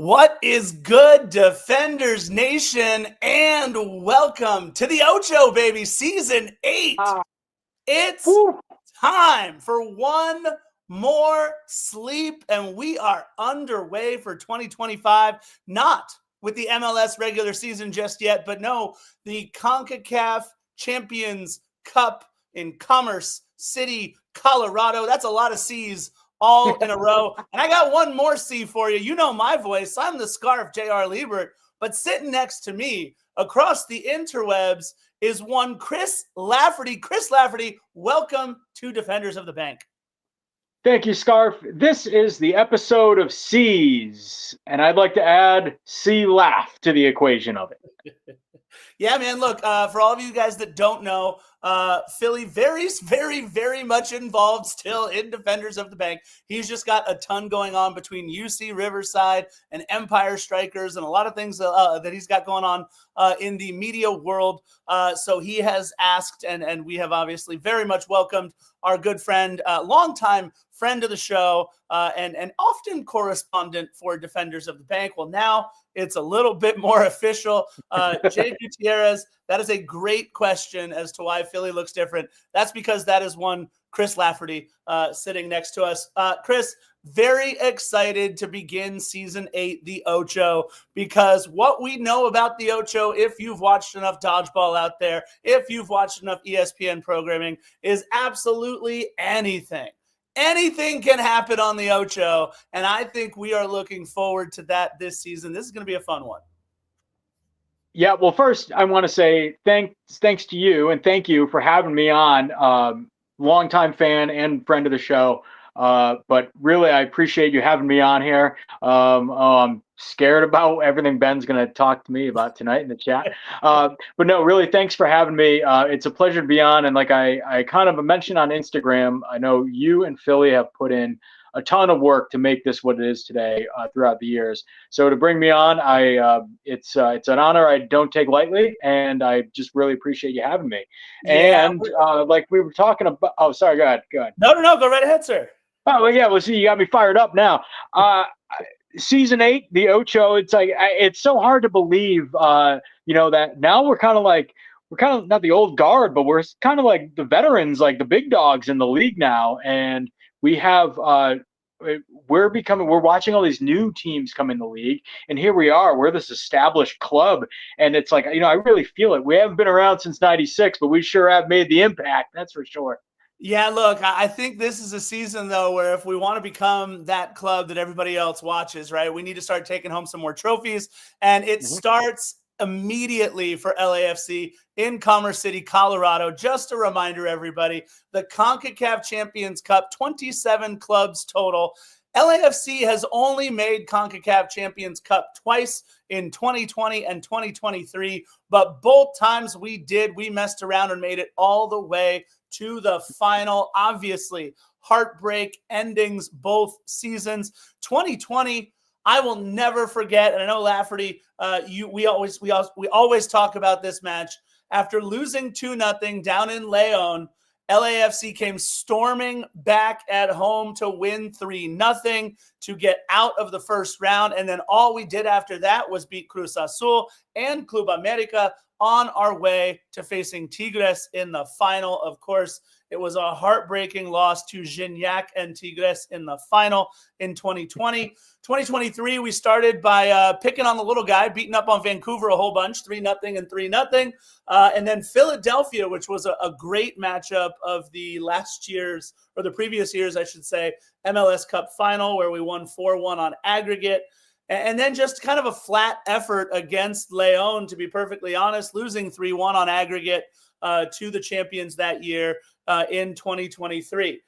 What is good, Defenders Nation, and welcome to the Ocho, baby, Season 8. It's time for one more sleep, and we are underway for 2025. Not with the MLS regular season just yet, but no, the Concacaf Champions Cup in Commerce City, Colorado. That's a lot of C's all in a row. And I got one more C for you. You know my voice. I'm the Scarf J.R. Liebert. But sitting next to me across the interwebs is one Chris Lafferty. Chris Lafferty, welcome to Defenders of the Bank. Thank you, Scarf. This is the episode of C's, and I'd like to add C laugh to the equation of it. Yeah, man, look, for all of you guys that don't know, Philly very much involved still in Defenders of the Bank. He's just got a ton going on between UC Riverside and Empire Strikers and a lot of things that he's got going on in the media world. So he has asked, and we have obviously very much welcomed our good friend, longtime friend of the show, and often correspondent for Defenders of the Bank. Well, now it's a little bit more official. Jay Gutierrez, that is a great question as to why Philly looks different. That's because that is one Chris Lafferty sitting next to us. Chris, very excited to begin Season 8, the Ocho, because what we know about the Ocho, if you've watched enough dodgeball out there, if you've watched enough ESPN programming, is absolutely anything. Anything can happen on the Ocho, and I think we are looking forward to that this season. This is going to be a fun one. Yeah, well, first I want to say thanks to you, and thank you for having me on. Longtime fan and friend of the show, but really I appreciate you having me on here. I'm scared about everything Ben's going to talk to me about tonight in the chat. But no, really, thanks for having me. It's a pleasure to be on. And like I kind of mentioned on Instagram, I know you and Philly have put in a ton of work to make this what it is today throughout the years. So to bring me on, it's an honor I don't take lightly, and I just really appreciate you having me. Yeah, and like we were talking about, oh, sorry, go ahead. No, go right ahead, sir. Oh, well, yeah, well, see, you got me fired up now. Season 8, the Ocho, it's like, it's so hard to believe, that now we're kind of not the old guard, but we're kind of like the veterans, like the big dogs in the league now. And we have, we're watching all these new teams come in the league. And here we are, we're this established club. And it's like, I really feel it. We haven't been around since '96, but we sure have made the impact. That's for sure. Yeah, look, I think this is a season, though, where if we want to become that club that everybody else watches, right, we need to start taking home some more trophies. And it starts immediately for LAFC in Commerce City, Colorado. Just a reminder, everybody, the Concacaf Champions Cup, 27 clubs total. LAFC has only made Concacaf Champions Cup twice in 2020 and 2023, but both times we messed around and made it all the way to the final. Obviously, heartbreak endings both seasons. 2020, I will never forget, and I know Lafferty, we always talk about this match. After losing 2-0 down in Leon, LAFC came storming back at home to win 3-0 to get out of the first round. And then all we did after that was beat Cruz Azul and Club America on our way to facing Tigres in the final. Of course, it was a heartbreaking loss to Gignac and Tigres in the final in 2020. 2023, we started by picking on the little guy, beating up on Vancouver a whole bunch, 3-0 and 3-0. And then Philadelphia, which was a great matchup of the previous years, I should say, MLS Cup final, where we won 4-1 on aggregate. And then just kind of a flat effort against Leon, to be perfectly honest, losing 3-1 on aggregate to the champions that year in 2023.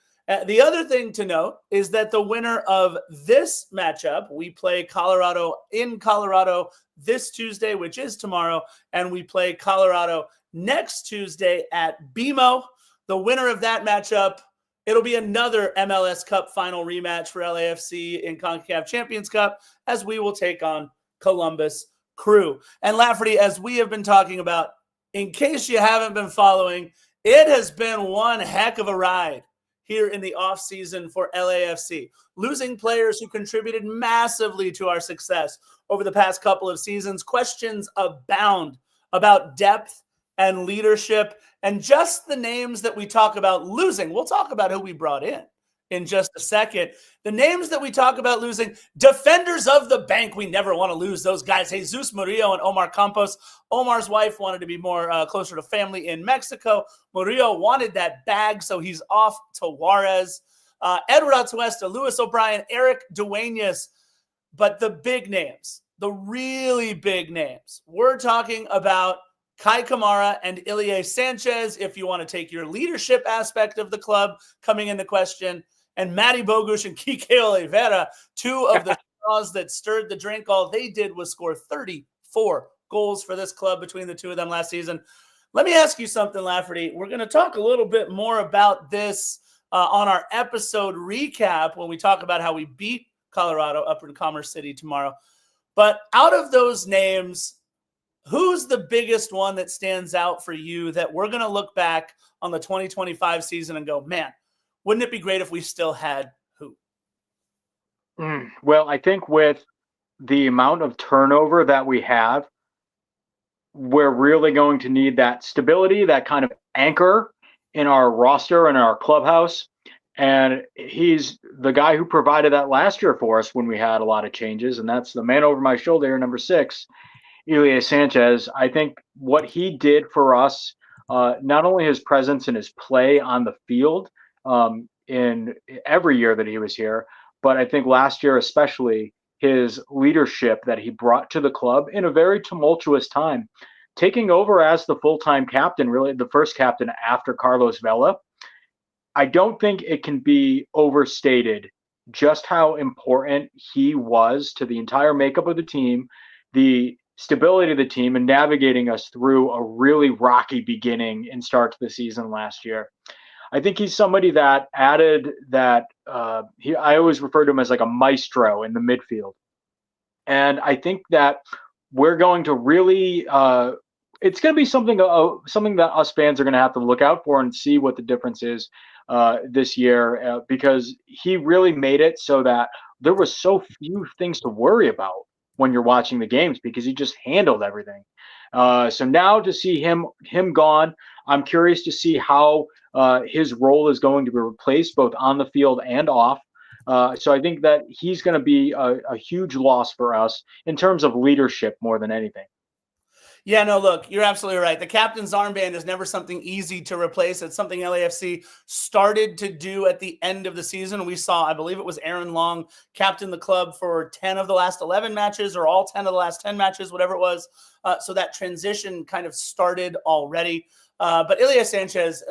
The other thing to note is that the winner of this matchup, we play Colorado in Colorado this Tuesday, which is tomorrow, and we play Colorado next Tuesday at BMO. The winner of that matchup, it'll be another MLS Cup final rematch for LAFC in Concacaf Champions Cup, as we will take on Columbus Crew. And Lafferty, as we have been talking about, in case you haven't been following, it has been one heck of a ride here in the offseason for LAFC. Losing players who contributed massively to our success over the past couple of seasons. Questions abound about depth and leadership and just the names that we talk about losing. We'll talk about who we brought in just a second. The names that we talk about losing, defenders of the bank. We never want to lose those guys. Jesus Murillo and Omar Campos. Omar's wife wanted to be more closer to family in Mexico. Murillo wanted that bag, so he's off to Juarez. Edward Atuesta, Luis O'Brien, Eric Duenas. But the big names, the really big names, we're talking about Kai Kamara and Ilie Sanchez, if you want to take your leadership aspect of the club coming into question, and Matty Bogusz and Kike Oliveira, two of the straws that stirred the drink. All they did was score 34 goals for this club between the two of them last season. Let me ask you something, Lafferty. We're going to talk a little bit more about this on our episode recap when we talk about how we beat Colorado up in Commerce City tomorrow. But out of those names, who's the biggest one that stands out for you that we're going to look back on the 2025 season and go, man, wouldn't it be great if we still had who? Well, I think with the amount of turnover that we have, we're really going to need that stability, that kind of anchor in our roster and our clubhouse. And he's the guy who provided that last year for us when we had a lot of changes. And that's the man over my shoulder, number 6, Ilie Sanchez. I think what he did for us, not only his presence and his play on the field in every year that he was here, but I think last year especially his leadership that he brought to the club in a very tumultuous time, taking over as the full-time captain, really the first captain after Carlos Vela. I don't think it can be overstated just how important he was to the entire makeup of the team, the stability of the team, and navigating us through a really rocky beginning and start to the season last year. I think he's somebody that added that I always refer to him as like a maestro in the midfield. And I think that we're going to really it's going to be something that us fans are going to have to look out for and see what the difference is this year, because he really made it so that there was so few things to worry about when you're watching the games because he just handled everything. So now to see him gone, I'm curious to see how his role is going to be replaced both on the field and off. So I think that he's going to be a huge loss for us in terms of leadership more than anything. Yeah, no, look, you're absolutely right. The captain's armband is never something easy to replace. It's something LAFC started to do at the end of the season. We saw, I believe it was Aaron Long, captain the club for 10 of the last 11 matches or all 10 of the last 10 matches, whatever it was. So that transition kind of started already. But Ilie Sanchez,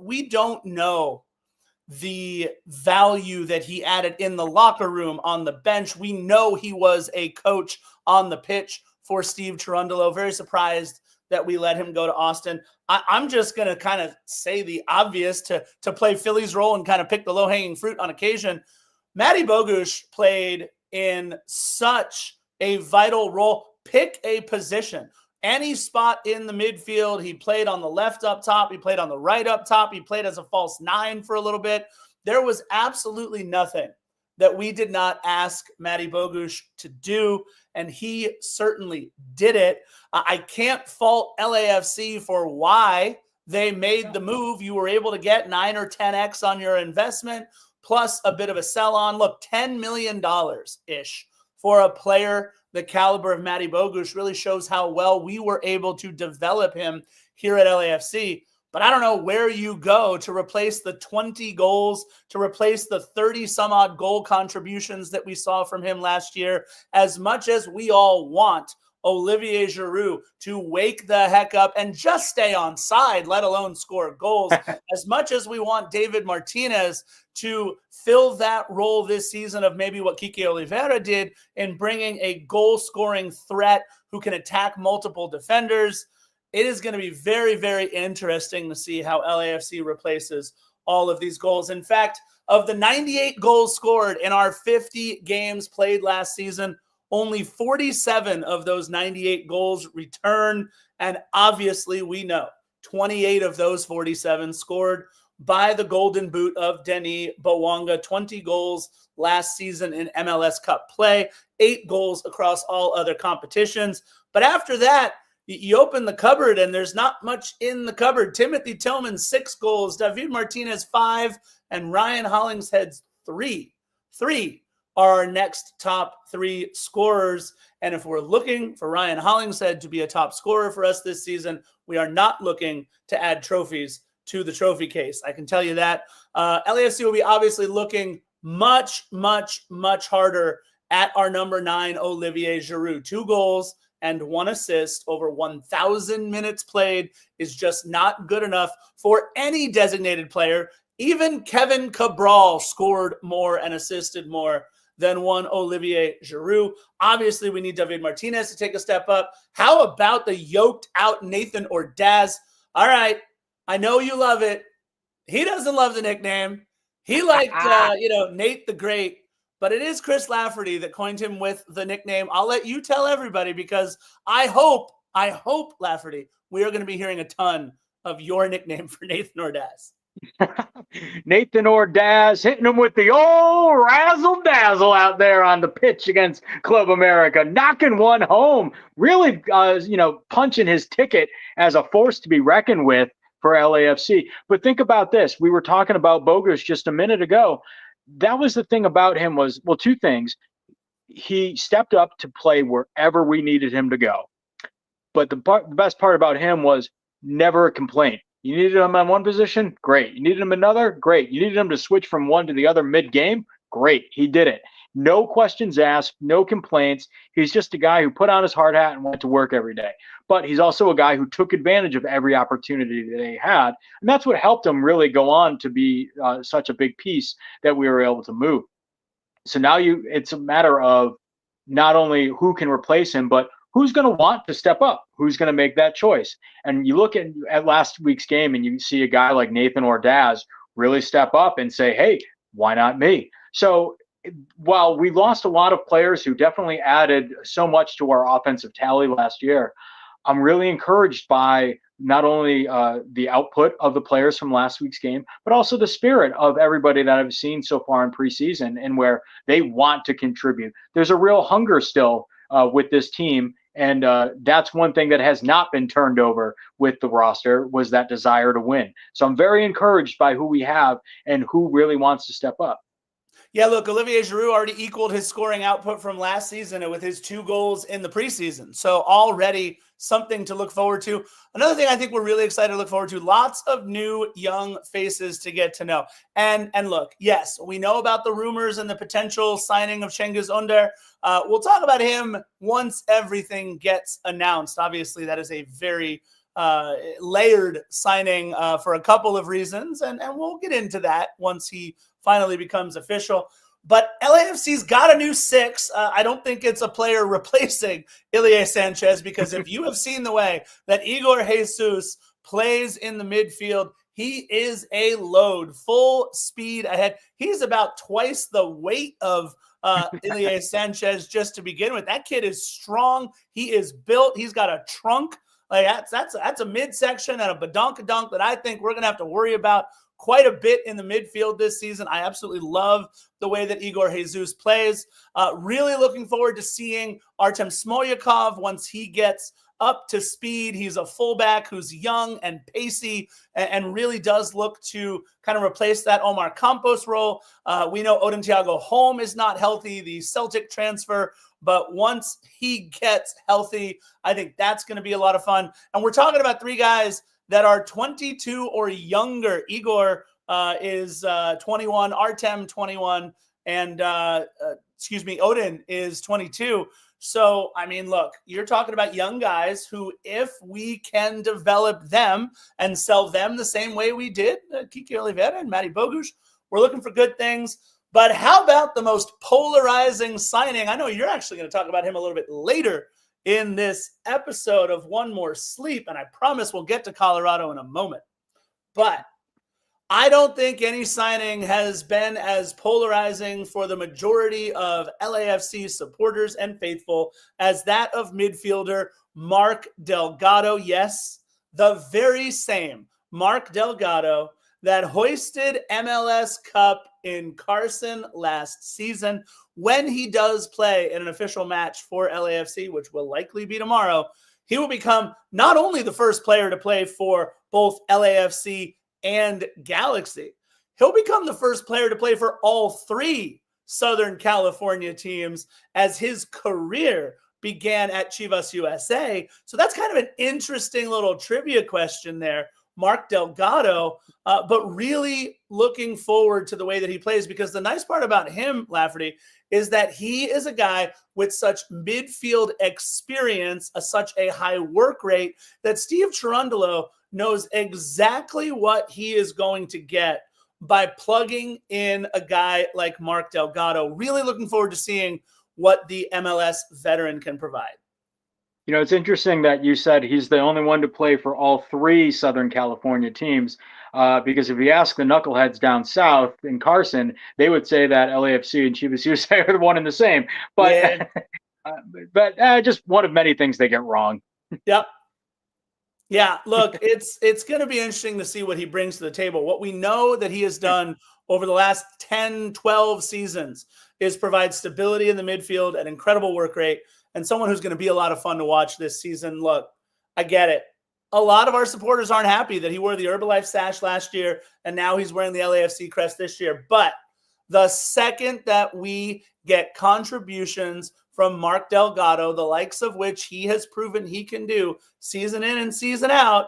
we don't know the value that he added in the locker room, on the bench. We know he was a coach on the pitch for Steve Cherundolo. Very surprised that we let him go to Austin. I'm just going to kind of say the obvious to play Philly's role and kind of pick the low-hanging fruit on occasion. Matty Bogusz played in such a vital role. Pick a position. Any spot in the midfield. He played on the left up top. He played on the right up top. He played as a false 9 for a little bit. There was absolutely nothing that we did not ask Matty Bogusz to do, and he certainly did it. I can't fault LAFC for why they made the move. You were able to get 9 or 10x on your investment, plus a bit of a sell-on. Look, $10 million-ish for a player the caliber of Matty Bogusz really shows how well we were able to develop him here at LAFC. But I don't know where you go to replace the 20 goals, to replace the 30-some-odd goal contributions that we saw from him last year. As much as we all want Olivier Giroud to wake the heck up and just stay on side, let alone score goals, as much as we want David Martinez to fill that role this season of maybe what Kike Oliveira did in bringing a goal-scoring threat who can attack multiple defenders, it is going to be very, very interesting to see how LAFC replaces all of these goals. In fact, of the 98 goals scored in our 50 games played last season, only 47 of those 98 goals return. And obviously we know 28 of those 47 scored by the golden boot of Denis Bouanga. 20 goals last season in MLS Cup play, 8 goals across all other competitions. But after that, you open the cupboard and there's not much in the cupboard. Timothy Tillman, 6 goals, David Martinez, 5, and Ryan Hollingshead, 3. 3 are our next top 3 scorers. And if we're looking for Ryan Hollingshead to be a top scorer for us this season, we are not looking to add trophies to the trophy case. I can tell you that. LAFC will be obviously looking much, much, much harder at our number 9, Olivier Giroud. 2 goals and 1 assist over 1,000 minutes played is just not good enough for any designated player. Even Kevin Cabral scored more and assisted more than one Olivier Giroud. Obviously, we need David Martinez to take a step up. How about the yoked out Nathan Ordaz? All right, I know you love it. He doesn't love the nickname. He liked, Nate the Great. But it is Chris Lafferty that coined him with the nickname. I'll let you tell everybody because I hope, Lafferty, we are going to be hearing a ton of your nickname for Nathan Ordaz. Nathan Ordaz hitting him with the old razzle dazzle out there on the pitch against Club America, knocking one home, really, punching his ticket as a force to be reckoned with for LAFC. But think about this. We were talking about Bogus just a minute ago. That was the thing about him was, well, 2 things. He stepped up to play wherever we needed him to go. But the best part about him was never a complaint. You needed him on one position? Great. You needed him another? Great. You needed him to switch from one to the other mid-game? Great. He did it. No questions asked, no complaints. He's just a guy who put on his hard hat and went to work every day. But he's also a guy who took advantage of every opportunity that he had. And that's what helped him really go on to be such a big piece that we were able to move. So now it's a matter of not only who can replace him, but who's going to want to step up? Who's going to make that choice? And you look at last week's game and you see a guy like Nathan Ordaz really step up and say, hey, why not me? So while we lost a lot of players who definitely added so much to our offensive tally last year, I'm really encouraged by not only the output of the players from last week's game, but also the spirit of everybody that I've seen so far in preseason and where they want to contribute. There's a real hunger still with this team. And that's one thing that has not been turned over with the roster was that desire to win. So I'm very encouraged by who we have and who really wants to step up. Yeah, look, Olivier Giroud already equaled his scoring output from last season with his 2 goals in the preseason. So already something to look forward to. Another thing I think we're really excited to look forward to, lots of new young faces to get to know. And look, yes, we know about the rumors and the potential signing of Cengiz Under. We'll talk about him once everything gets announced. Obviously, that is a very layered signing for a couple of reasons, and we'll get into that once he finally becomes official. But LAFC's got a new 6. I don't think it's a player replacing Ilie Sanchez, because if you have seen the way that Igor Jesus plays in the midfield, he is a load, full speed ahead. He's about twice the weight of Ilie Sanchez just to begin with. That kid is strong. He is built. He's got a trunk. Like that's a midsection and a badonkadonk that I think we're going to have to worry about quite a bit in the midfield this season. I absolutely love the way that Igor Jesus plays. Really looking forward to seeing Artem Smolyakov once he gets up to speed. He's a fullback who's young and pacey and really does look to kind of replace that Omar Campos role. We know Odin Thiago Holm is not healthy, the Celtic transfer, but once he gets healthy, I think that's going to be a lot of fun. And we're talking about 3 guys that are 22 or younger. Igor is 21, Artem 21, and Odin is 22. So, I mean, look, you're talking about young guys who, if we can develop them and sell them the same way we did Kiki Oliveira and Matty Bogusz, we're looking for good things. But how about the most polarizing signing? I know you're actually going to talk about him a little bit later in this episode of One More Sleep, and I promise we'll get to Colorado in a moment. But I don't think any signing has been as polarizing for the majority of LAFC supporters and faithful as that of midfielder Mark Delgado. Yes, the very same Mark Delgado that hoisted MLS Cup in Carson last season. When he does play in an official match for LAFC, which will likely be tomorrow, he will become not only the first player to play for both LAFC and Galaxy, he'll become the first player to play for all three Southern California teams, as his career began at Chivas USA. So that's kind of an interesting little trivia question there, Mark Delgado, but really looking forward to the way that he plays, because the nice part about him, Lafferty, is that he is a guy with such midfield experience, such a high work rate, that Steve Cherundolo knows exactly what he is going to get by plugging in a guy like Mark Delgado. Really looking forward to seeing what the MLS veteran can provide. You know, it's interesting that you said he's the only one to play for all three Southern California teams, because if you ask the knuckleheads down south in Carson, they would say that LAFC and Chivas USA are the one and the same. But, yeah. but just one of many things they get wrong. Yep. Yeah, look, it's going to be interesting to see what he brings to the table. What we know that he has done over the last 10, 12 seasons is provide stability in the midfield, an incredible work rate, and someone who's going to be a lot of fun to watch this season. Look, I get it. A lot of our supporters aren't happy that he wore the Herbalife sash last year, and now he's wearing the LAFC crest this year. But the second that we get contributions from Mark Delgado, the likes of which he has proven he can do season in and season out,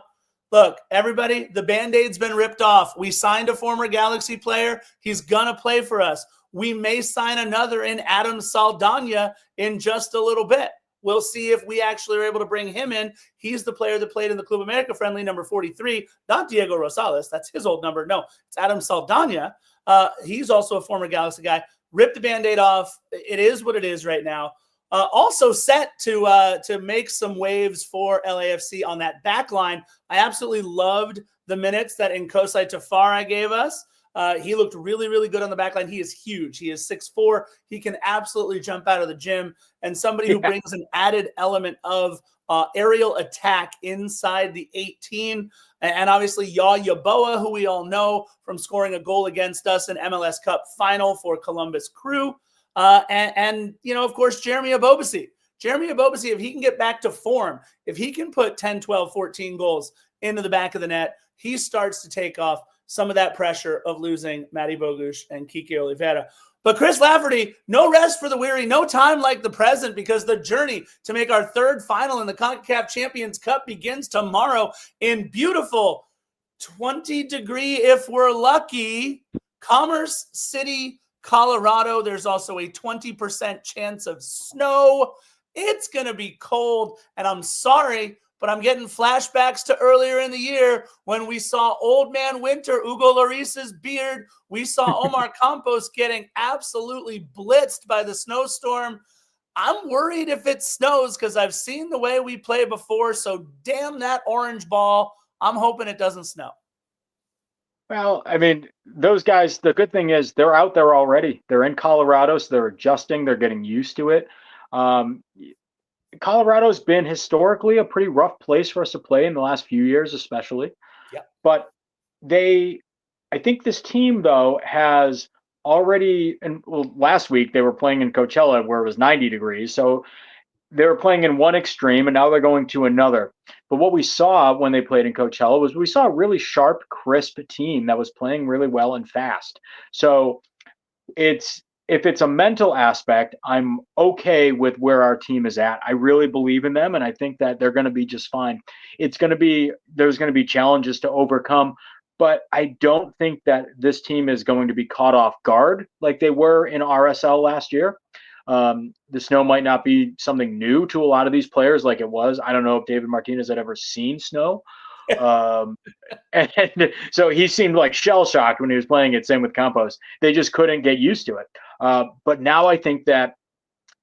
look, everybody, the Band-Aid's been ripped off. We signed a former Galaxy player. He's going to play for us. We may sign another in Adam Saldana in just a little bit. We'll see if we actually are able to bring him in. He's the player that played in the Club America friendly, number 43, not Diego Rosales. That's his old number. No, it's Adam Saldana. He's also a former Galaxy guy. Rip the Band-Aid off. It is what it is right now. Also set to make some waves for LAFC on that back line. I absolutely loved the minutes that Nkosai Tafara gave us. He looked really, really good on the back line. He is huge. He is 6'4". He can absolutely jump out of the gym, and somebody who brings an added element of aerial attack inside the 18. And obviously Yaboa, who we all know from scoring a goal against us in MLS Cup final for Columbus Crew. And you know, of course, Jeremy Ebobisse. Jeremy Ebobisse, if he can get back to form, if he can put 10, 12, 14 goals into the back of the net, he starts to take off some of that pressure of losing Matty Bogusz and Kike Oliveira. But Chris Lafferty, no rest for the weary, no time like the present, because the journey to make our third final in the Concacaf Champions Cup begins tomorrow in beautiful 20-degree, if we're lucky, Commerce City, Colorado. There's also a 20% chance of snow. It's going to be cold, and I'm sorry, but I'm getting flashbacks to earlier in the year when we saw Old Man Winter, Hugo Lloris's beard. We saw Omar Campos getting absolutely blitzed by the snowstorm. I'm worried if it snows because I've seen the way we play before, so damn that orange ball. I'm hoping it doesn't snow. Well, I mean, those guys, the good thing is they're out there already. They're in Colorado, so they're adjusting. They're getting used to it. Colorado's been historically a pretty rough place for us to play in the last few years, especially. Yeah. But I think this team, though, has already, and well, last week they were playing in Coachella where it was 90 degrees. So they were playing in one extreme and now they're going to another. But what we saw when they played in Coachella was we saw a really sharp, crisp team that was playing really well and fast. So if it's a mental aspect, I'm okay with where our team is at. I really believe in them, and I think that they're going to be just fine. There's going to be challenges to overcome, but I don't think that this team is going to be caught off guard like they were in RSL last year. The snow might not be something new to a lot of these players like it was. I don't know if David Martinez had ever seen snow. And so he seemed like shell-shocked when he was playing it. Same with Campos. They just couldn't get used to it. But now I think that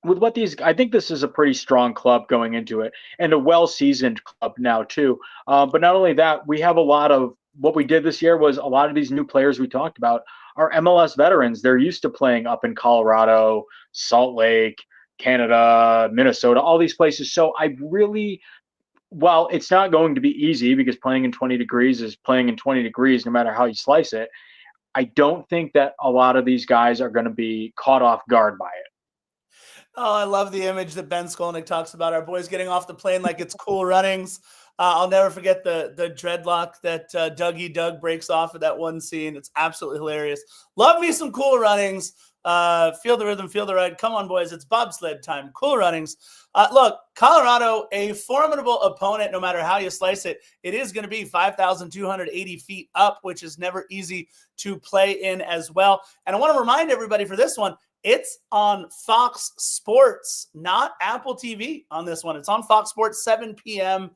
with I think this is a pretty strong club going into it, and a well-seasoned club now too. But not only that, we have a lot of what we did this year was a lot of these new players we talked about are MLS veterans. They're used to playing up in Colorado, Salt Lake, Canada, Minnesota, all these places. So I really while it's not going to be easy because playing in 20 degrees is playing in 20 degrees no matter how you slice it, I don't think that a lot of these guys are going to be caught off guard by it. Oh, I love the image that Ben Skolnick talks about. Our boys getting off the plane like it's Cool Runnings. I'll never forget the dreadlock that Dougie Doug breaks off of that one scene. It's absolutely hilarious. Love me some Cool Runnings. Feel the rhythm, feel the ride. Come on, boys. It's bobsled time. Cool Runnings. Look, Colorado, a formidable opponent, no matter how you slice it. It is going to be 5,280 feet up, which is never easy to play in as well. And I want to remind everybody for this one, it's on Fox Sports, not Apple TV on this one. It's on Fox Sports, 7 p.m.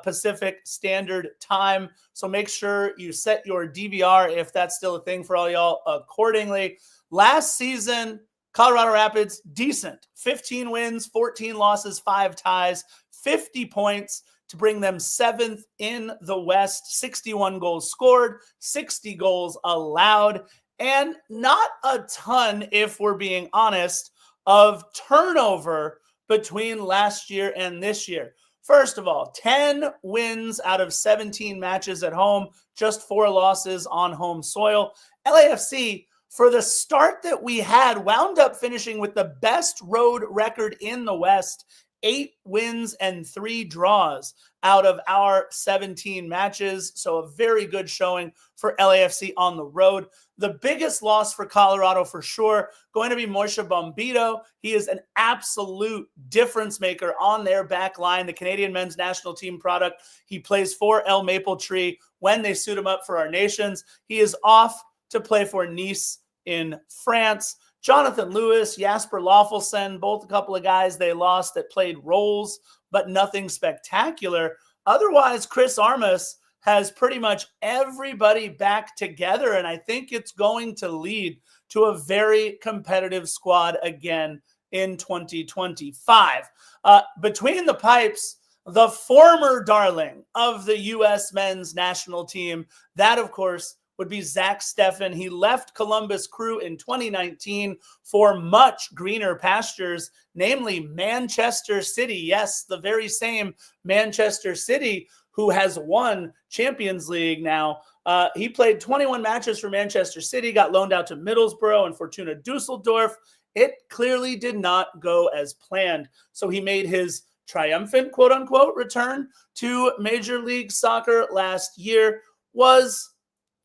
Pacific Standard Time. So make sure you set your DVR, if that's still a thing for all y'all, accordingly. Last season, Colorado Rapids, decent. 15 wins, 14 losses, 5 ties, 50 points to bring them 7th in the West. 61 goals scored, 60 goals allowed, and not a ton, if we're being honest, of turnover between last year and this year. First of all, 10 wins out of 17 matches at home, just 4 losses on home soil. LAFC, for the start that we had, wound up finishing with the best road record in the West, 8 wins and 3 draws out of our 17 matches. So a very good showing for LAFC on the road. The biggest loss for Colorado for sure, going to be Moishe Bombito. He is an absolute difference maker on their back line, the Canadian men's national team product. He plays for El Mapletree when they suit him up for our nations. He is off to play for Nice in France. Jonathan Lewis, Jasper Loffelsen, both a couple of guys they lost that played roles, but nothing spectacular. Otherwise, Chris Armas has pretty much everybody back together, and I think it's going to lead to a very competitive squad again in 2025. Between the pipes, the former darling of the U.S. men's national team, that, of course, would be Zach Steffen. He left Columbus Crew in 2019 for much greener pastures, namely Manchester City. Yes, the very same Manchester City who has won Champions League now. He played 21 matches for Manchester City, got loaned out to Middlesbrough and Fortuna Dusseldorf. It clearly did not go as planned. So he made his triumphant, quote unquote, return to Major League Soccer last year. Was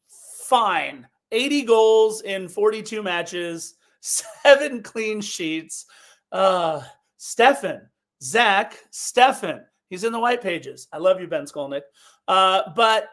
fine. 80 goals in 42 matches, 7 clean sheets. Steffen, Zach Steffen. He's in the white pages. I love you, Ben Skolnick. But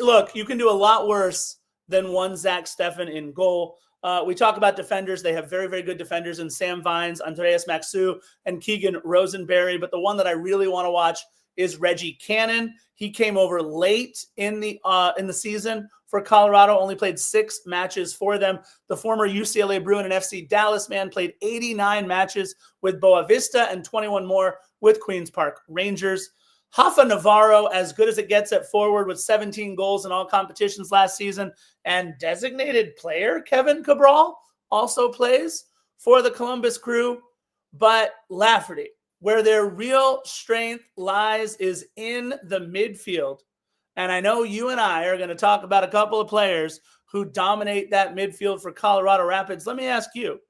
look, you can do a lot worse than one Zach Steffen in goal. We talk about defenders. They have very, very good defenders in Sam Vines, Andreas Maxu, and Keegan Rosenberry. But the one that I really want to watch is Reggie Cannon. He came over late in the season for Colorado, only played 6 matches for them. The former UCLA Bruin and FC Dallas man played 89 matches with Boa Vista and 21 more with Queens Park Rangers. Rafa Navarro, as good as it gets at forward, with 17 goals in all competitions last season. And designated player Kevin Cabral also plays for the Columbus Crew. But Lafferty, where their real strength lies, is in the midfield. And I know you and I are going to talk about a couple of players who dominate that midfield for Colorado Rapids. Let me ask you,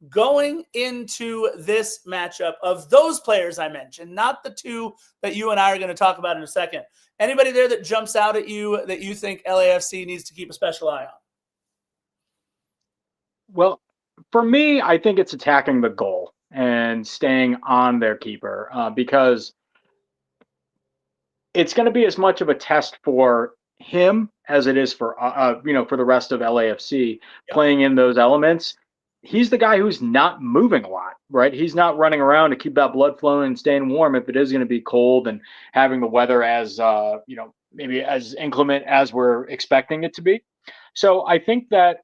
going into this matchup, of those players I mentioned, not the 2 that you and I are going to talk about in a second, anybody there that jumps out at you that you think LAFC needs to keep a special eye on? Well, for me, I think it's attacking the goal and staying on their keeper, because it's going to be as much of a test for him as it is for for the rest of LAFC playing in those elements. He's the guy who's not moving a lot, right? He's not running around to keep that blood flowing and staying warm if it is going to be cold and having the weather as maybe as inclement as we're expecting it to be. So I think that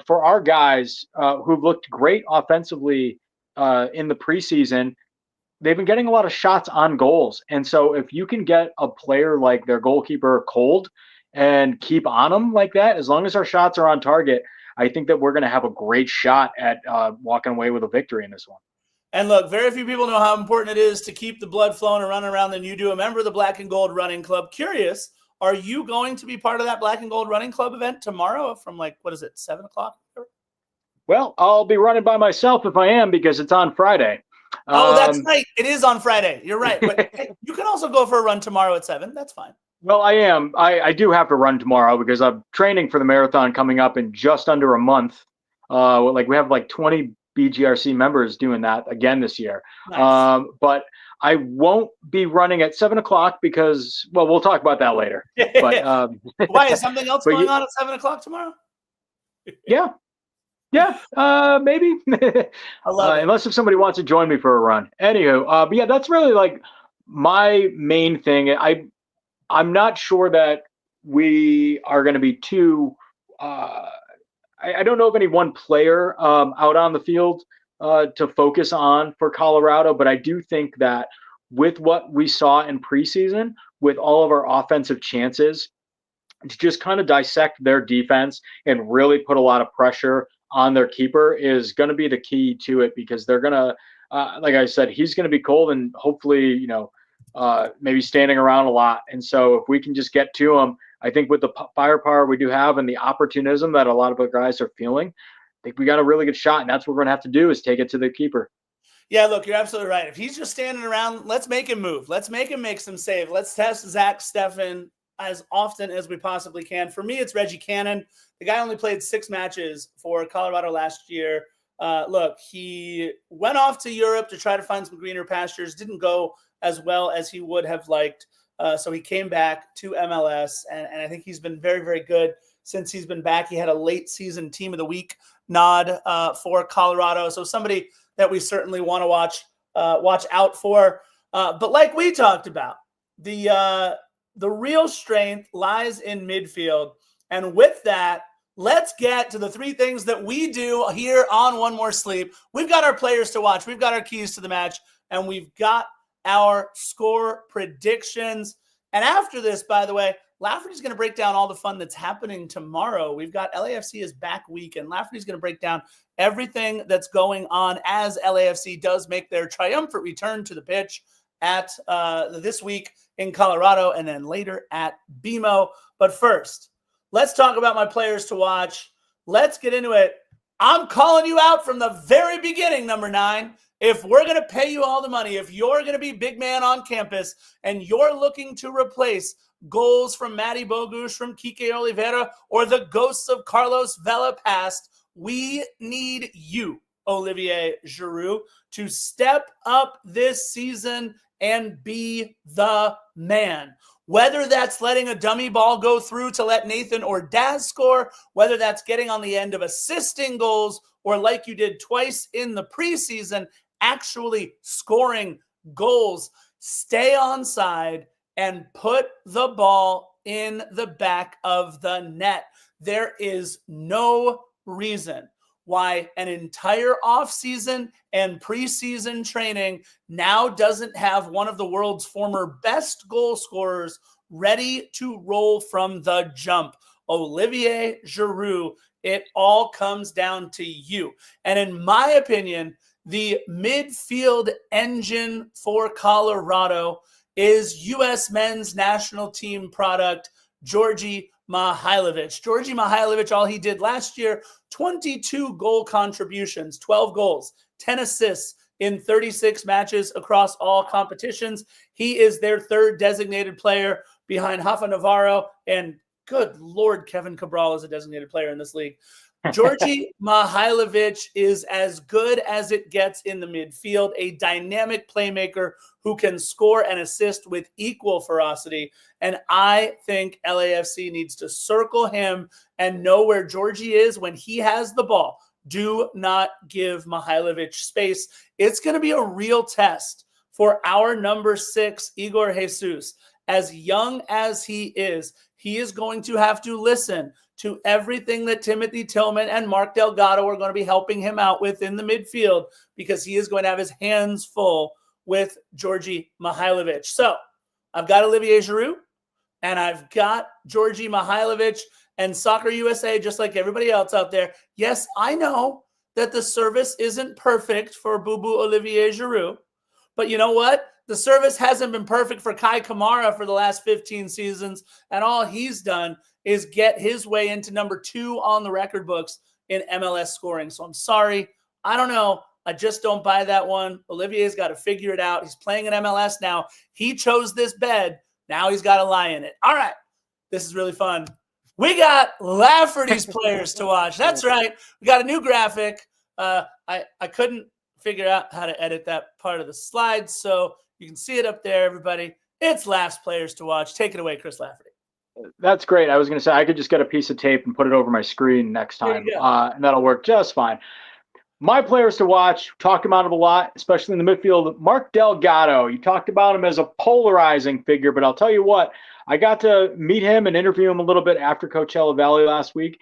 for our guys who've looked great offensively in the preseason, they've been getting a lot of shots on goals. And so if you can get a player like their goalkeeper cold and keep on them like that, as long as our shots are on target, I think that we're going to have a great shot at walking away with a victory in this one. And look, very few people know how important it is to keep the blood flowing and running around than you do. A member of the Black and Gold Running Club. Curious, are you going to be part of that Black and Gold Running Club event tomorrow from 7 o'clock? Well, I'll be running by myself if I am, because it's on Friday. Oh, that's right. It is on Friday. You're right. But hey, you can also go for a run tomorrow at 7. That's fine. Well, I am. I do have to run tomorrow because I'm training for the marathon coming up in just under a month. We have 20 BGRC members doing that again this year. Nice. But I won't be running at 7 o'clock because, well, we'll talk about that later. But why is something else going on at 7 o'clock tomorrow? Yeah, maybe. I love it. Unless if somebody wants to join me for a run. Anywho, but yeah, that's really my main thing. I'm not sure that we are going to be too. I don't know of any one player out on the field to focus on for Colorado, but I do think that with what we saw in preseason, with all of our offensive chances, to just kind of dissect their defense and really put a lot of pressure on their keeper is going to be the key to it, because they're going to, like I said, he's going to be cold and hopefully, maybe standing around a lot. And so if we can just get to him, I think with the firepower we do have and the opportunism that a lot of our guys are feeling, I think we got a really good shot. And that's what we're going to have to do, is take it to the keeper. Yeah, look, you're absolutely right. If he's just standing around, let's make him move. Let's make him make some save. Let's test Zach Steffen as often as we possibly can. For me, it's Reggie Cannon. The guy only played 6 matches for Colorado last year. Look, he went off to Europe to try to find some greener pastures. Didn't go as well as he would have liked. So he came back to MLS, and I think he's been very, very good since he's been back. He had a late season Team of the Week nod for Colorado. So somebody that we certainly want to watch out for. But like we talked about, the real strength lies in midfield. And with that, let's get to the 3 things that we do here on One More Sleep. We've got our players to watch. We've got our keys to the match, and we've got our score predictions. And after this, by the way, Lafferty's going to break down all the fun that's happening tomorrow. We've got LAFC is back week, and Lafferty's going to break down everything that's going on as LAFC does make their triumphant return to the pitch at this week in Colorado and then later at BMO. But first, let's talk about my players to watch. Let's get into it. I'm calling you out from the very beginning, number 9. If we're going to pay you all the money, if you're going to be big man on campus and you're looking to replace goals from Matty Bogusz, from Kike Oliveira, or the ghosts of Carlos Vela past, we need you, Olivier Giroud, to step up this season and be the man. Whether that's letting a dummy ball go through to let Nathan or Daz score, whether that's getting on the end of assisting goals, or like you did twice in the preseason, actually scoring goals, stay on side and put the ball in the back of the net. There is no reason why an entire offseason and preseason training now doesn't have one of the world's former best goal scorers ready to roll from the jump. Olivier Giroud, it all comes down to you. And in my opinion, the midfield engine for Colorado is U.S. men's national team product, Djordje Mihailovic. Djordje Mihailovic, all he did last year, 22 goal contributions, 12 goals, 10 assists in 36 matches across all competitions. He is their 3rd designated player behind Rafa Navarro, and good Lord, Kevin Cabral is a designated player in this league. Djordje Mihailovic is as good as it gets in the midfield, a dynamic playmaker who can score and assist with equal ferocity. And I think LAFC needs to circle him and know where Djordje is when he has the ball. Do not give Mihailovic space. It's going to be a real test for our number 6, Igor Jesus. As young as he is going to have to listen to everything that Timothy Tillman and Mark Delgado are going to be helping him out with in the midfield, because he is going to have his hands full with Djordje Mihailovic. So I've got Olivier Giroud and I've got Djordje Mihailovic, and Soccer USA, just like everybody else out there. Yes, I know that the service isn't perfect for Boo-Boo Olivier Giroud. But you know what? The service hasn't been perfect for Kai Kamara for the last 15 seasons, and all he's done is get his way into number 2 on the record books in MLS scoring. So I'm sorry. I don't know. I just don't buy that one. Olivier's got to figure it out. He's playing in MLS now. He chose this bed. Now he's got to lie in it. All right. This is really fun. We got Lafferty's players to watch. That's right. We got a new graphic. I couldn't figure out how to edit that part of the slide, so you can see it up there, everybody. It's Laf's players to watch. Take it away, Chris Lafferty. That's great. I was going to say I could just get a piece of tape and put it over my screen next time, and that'll work just fine. My players to watch, talked about him a lot, especially in the midfield. Mark Delgado. You talked about him as a polarizing figure, but I'll tell you what, I got to meet him and interview him a little bit after Coachella Valley last week.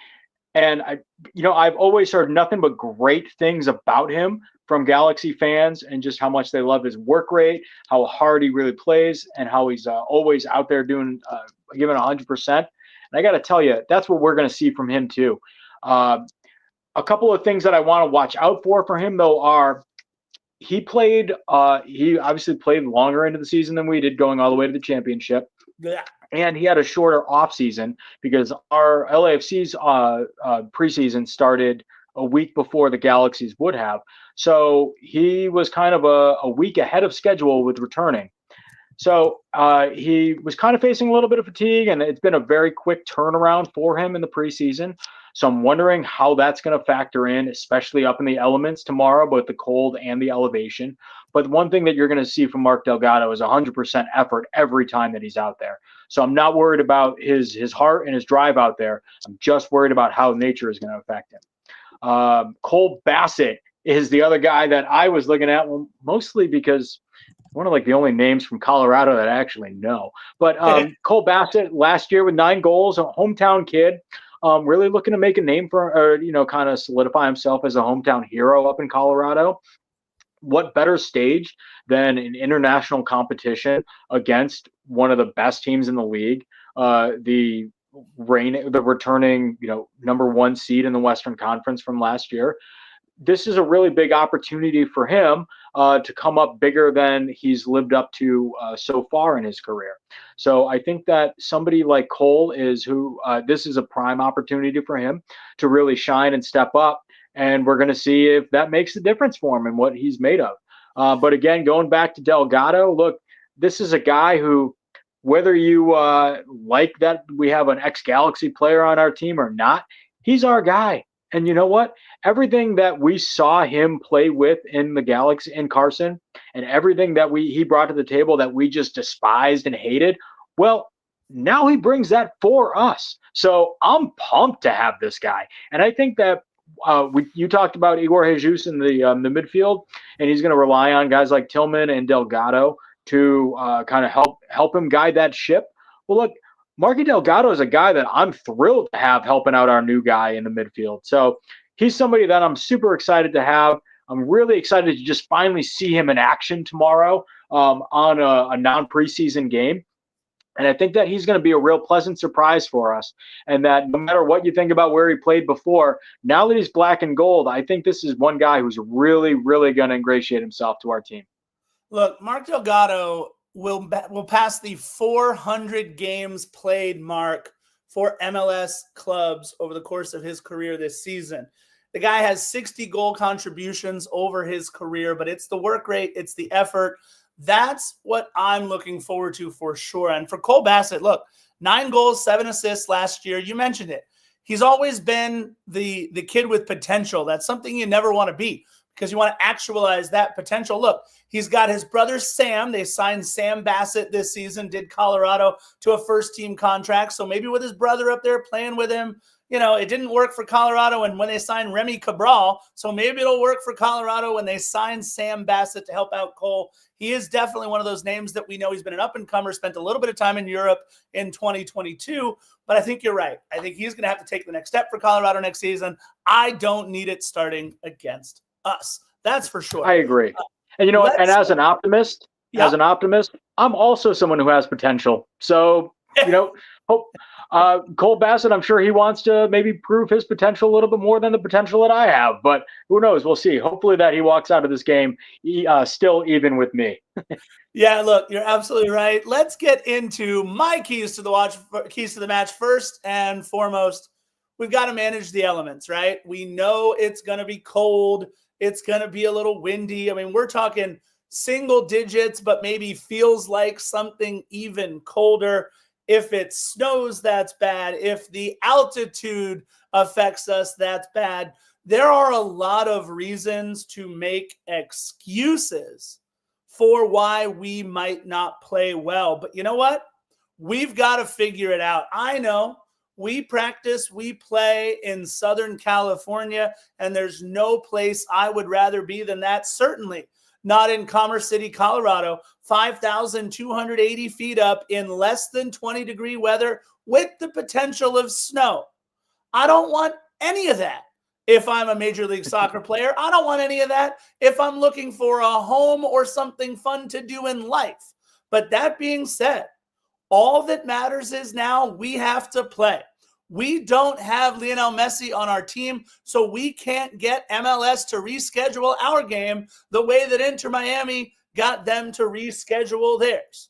And I've always heard nothing but great things about him from Galaxy fans, and just how much they love his work rate, how hard he really plays, and how he's always out there doing giving 100%. And I got to tell you, that's what we're going to see from him too. A couple of things that I want to watch out for him though are he obviously played longer into the season than we did, going all the way to the championship. Yeah. And he had a shorter off season because our LAFC's preseason started a week before the Galaxy's would have. So he was kind of a week ahead of schedule with returning. So he was kind of facing a little bit of fatigue, and it's been a very quick turnaround for him in the preseason. So I'm wondering how that's going to factor in, especially up in the elements tomorrow, both the cold and the elevation. But one thing that you're going to see from Mark Delgado is 100% effort every time that he's out there. So I'm not worried about his heart and his drive out there. I'm just worried about how nature is going to affect him. Cole Bassett is the other guy that I was looking at, well, mostly because one of the only names from Colorado that I actually know. But Cole Bassett last year with 9 goals, a hometown kid, really looking to make a name kind of solidify himself as a hometown hero up in Colorado. What better stage than an international competition against one of the best teams in the league, the returning number 1 seed in the Western Conference from last year. This is a really big opportunity for him to come up bigger than he's lived up to so far in his career. So I think that somebody like Cole this is a prime opportunity for him to really shine and step up. And we're going to see if that makes a difference for him and what he's made of. But again, going back to Delgado, look, this is a guy who, whether you like that we have an ex-Galaxy player on our team or not, he's our guy. And you know what? Everything that we saw him play with in the Galaxy in Carson, and everything that he brought to the table that we just despised and hated, well, now he brings that for us. So I'm pumped to have this guy. And I think that you talked about Igor Jesus in the midfield, and he's going to rely on guys like Tillman and Delgado to kind of help him guide that ship. Well, look, Marky Delgado is a guy that I'm thrilled to have helping out our new guy in the midfield. So he's somebody that I'm super excited to have. I'm really excited to just finally see him in action tomorrow on a non-preseason game. And I think that he's going to be a real pleasant surprise for us. And that no matter what you think about where he played before, now that he's black and gold, I think this is one guy who's really, really going to ingratiate himself to our team. Look, Mark Delgado will pass the 400 games played mark for MLS clubs over the course of his career this season. The guy has 60 goal contributions over his career, but it's the work rate, it's the effort. That's what I'm looking forward to for sure. And for Cole Bassett, look, 9 goals, 7 assists last year. You mentioned it. He's always been the kid with potential. That's something you never want to be, because you want to actualize that potential. Look, he's got his brother Sam. They signed Sam Bassett this season, did Colorado to a first-team contract. So maybe with his brother up there playing with him, it didn't work for Colorado and when they signed Remy Cabral. So maybe it'll work for Colorado when they sign Sam Bassett to help out Cole. He is definitely one of those names that we know. He's been an up-and-comer, spent a little bit of time in Europe in 2022. But I think you're right. I think he's going to have to take the next step for Colorado next season. I don't need it starting against us. That's for sure. I agree. And and as an optimist, I'm also someone who has potential. So, Cole Bassett, I'm sure he wants to maybe prove his potential a little bit more than the potential that I have, but who knows? We'll see. Hopefully that he walks out of this game still even with me. Yeah, look, you're absolutely right. Let's get into my keys to the match. First and foremost, we've got to manage the elements, right? We know it's going to be cold. It's going to be a little windy. I mean, we're talking single digits, but maybe feels like something even colder. If it snows, that's bad. If the altitude affects us, that's bad. There are a lot of reasons to make excuses for why we might not play well. But you know what? We've got to figure it out. I know we practice, we play in Southern California, and there's no place I would rather be than that. Certainly not in Commerce City, Colorado, 5,280 feet up in less than 20-degree weather with the potential of snow. I don't want any of that. If I'm a Major League Soccer player, I don't want any of that if I'm looking for a home or something fun to do in life. But that being said, all that matters is now we have to play. We don't have Lionel Messi on our team, so we can't get MLS to reschedule our game the way that Inter Miami got them to reschedule theirs.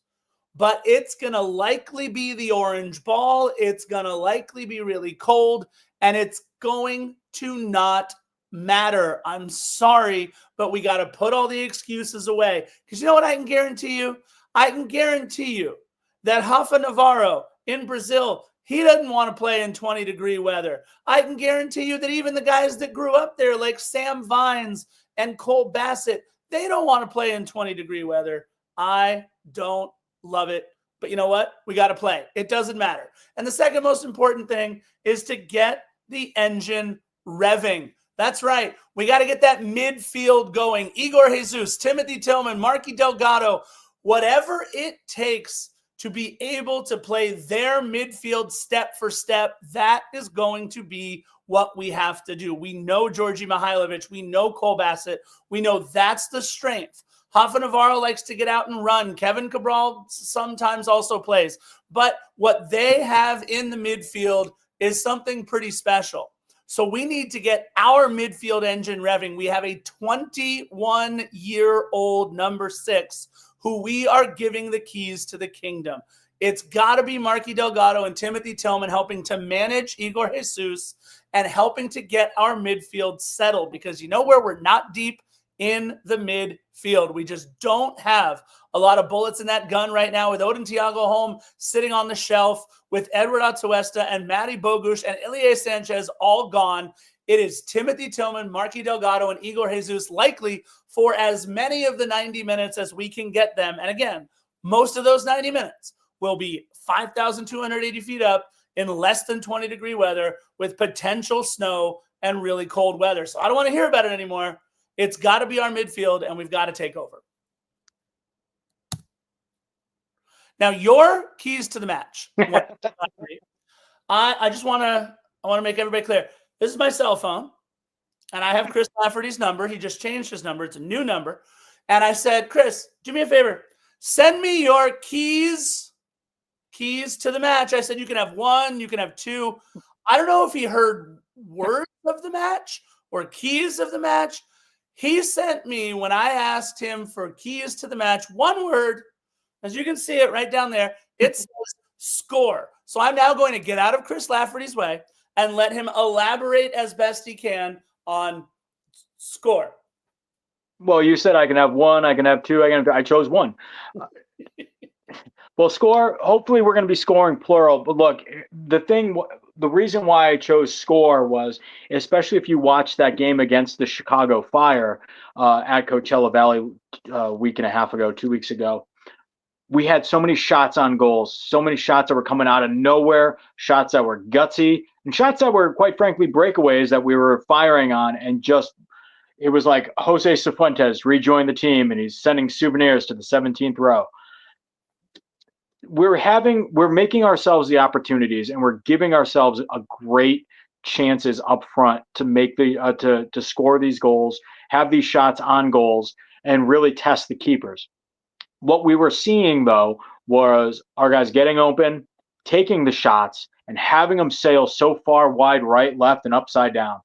But it's going to likely be the orange ball. It's going to likely be really cold, and it's going to not matter. I'm sorry, but we got to put all the excuses away. Because you know what I can guarantee you? I can guarantee you that Rafa Navarro in Brazil, he doesn't want to play in 20-degree weather. I can guarantee you that even the guys that grew up there, like Sam Vines and Cole Bassett, they don't want to play in 20-degree weather. I don't love it. But you know what? We got to play. It doesn't matter. And the second most important thing is to get the engine revving. That's right. We got to get that midfield going. Igor Jesus, Timothy Tillman, Marky Delgado, whatever it takes to be able to play their midfield step for step, that is going to be what we have to do. We know Georgi Mihailovic. We know Cole Bassett. We know that's the strength. Rafa Navarro likes to get out and run. Kevin Cabral sometimes also plays. But what they have in the midfield is something pretty special. So we need to get our midfield engine revving. We have a 21-year-old number 6 who we are giving the keys to the kingdom. It's got to be Marky Delgado and Timothy Tillman helping to manage Igor Jesus and helping to get our midfield settled, because you know where we're not deep? In the midfield. We just don't have a lot of bullets in that gun right now, with Odin Thiago Holm sitting on the shelf, with Edward Atuesta and Matty Bogusz and Ilie Sanchez all gone. It is Timothy Tillman, Marky Delgado, and Igor Jesus likely for as many of the 90 minutes as we can get them. And again, most of those 90 minutes will be 5,280 feet up in less than 20-degree weather with potential snow and really cold weather. So I don't want to hear about it anymore. It's got to be our midfield, and we've got to take over. Now, your keys to the match. I want to make everybody clear. This is my cell phone, and I have Chris Lafferty's number. He just changed his number. It's a new number. And I said, Chris, do me a favor. Send me your keys to the match. I said, you can have 1, you can have 2. I don't know if he heard words of the match or keys of the match. He sent me, when I asked him for keys to the match, one word, as you can see it right down there, it says score. So I'm now going to get out of Chris Lafferty's way and let him elaborate as best he can on score. Well, you said I can have 1, I can have 2, I chose 1. Well, score, hopefully we're going to be scoring plural. But look, the reason why I chose score was, especially if you watch that game against the Chicago Fire at Coachella Valley a week and a half ago, 2 weeks ago, we had so many shots on goals, so many shots that were coming out of nowhere, shots that were gutsy, and shots that were, quite frankly, breakaways that we were firing on. And just, it was like Jose Cifuentes rejoined the team, and he's sending souvenirs to the 17th row. We're making ourselves the opportunities, and we're giving ourselves a great chances up front to make to score these goals, have these shots on goals, and really test the keepers. What we were seeing, though, was our guys getting open, taking the shots, and having them sail so far wide right, left, and upside down.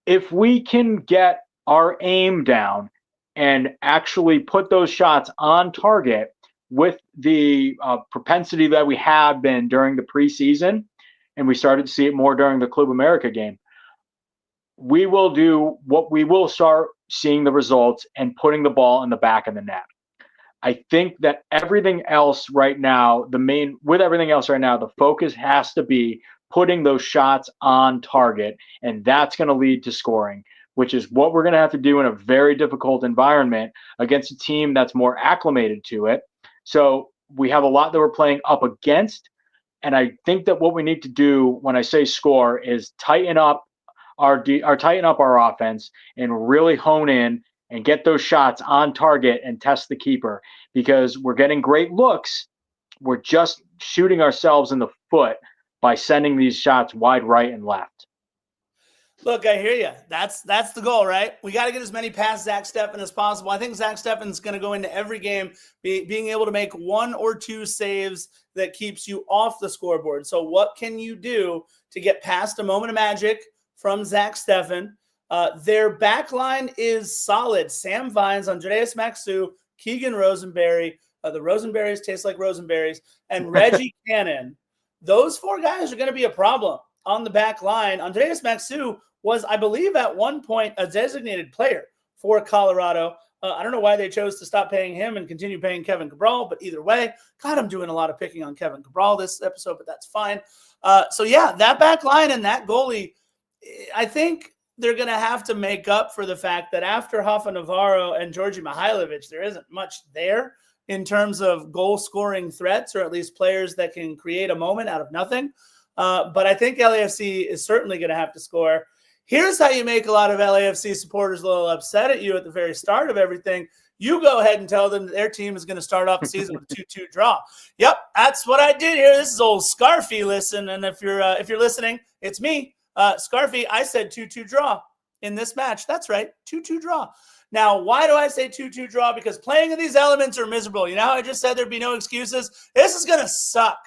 If we can get our aim down and actually put those shots on target with the propensity that we have been during the preseason, and we started to see it more during the Club America game, we will start seeing the results and putting the ball in the back of the net. I think that everything else right now, the focus has to be putting those shots on target, and that's going to lead to scoring, which is what we're going to have to do in a very difficult environment against a team that's more acclimated to it. So we have a lot that we're playing up against, and I think that what we need to do when I say score is tighten up our offense and really hone in and get those shots on target and test the keeper, because we're getting great looks. We're just shooting ourselves in the foot by sending these shots wide right and left. Look, I hear you. That's the goal, right? We got to get as many past Zach Steffen as possible. I think Zach Steffen's going to go into every game being able to make 1 or 2 saves that keeps you off the scoreboard. So what can you do to get past a moment of magic from Zach Steffen? Their back line is solid. Sam Vines, Andreas Maxu, Keegan Rosenberry, the Rosenberries taste like Rosenberries, and Reggie Cannon. Those 4 guys are going to be a problem on the back line. Andreas Maxu was, I believe, at one point a designated player for Colorado. I don't know why they chose to stop paying him and continue paying Kevin Cabral, but either way, God, I'm doing a lot of picking on Kevin Cabral this episode, but that's fine. So yeah, that back line and that goalie, I think they're going to have to make up for the fact that after Rafa Navarro and Georgi Mihailovic, there isn't much there in terms of goal-scoring threats, or at least players that can create a moment out of nothing. But I think LAFC is certainly going to have to score. Here's how you make a lot of LAFC supporters a little upset at you at the very start of everything. You go ahead and tell them that their team is going to start off the season with a 2-2 draw. Yep, that's what I did here. This is old Scarfy. Listen, and if you're listening, it's me. Scarfy, I said 2-2 draw in this match. That's right, 2-2 draw. Now, why do I say 2-2 draw? Because playing in these elements are miserable. You know how I just said there'd be no excuses? This is going to suck.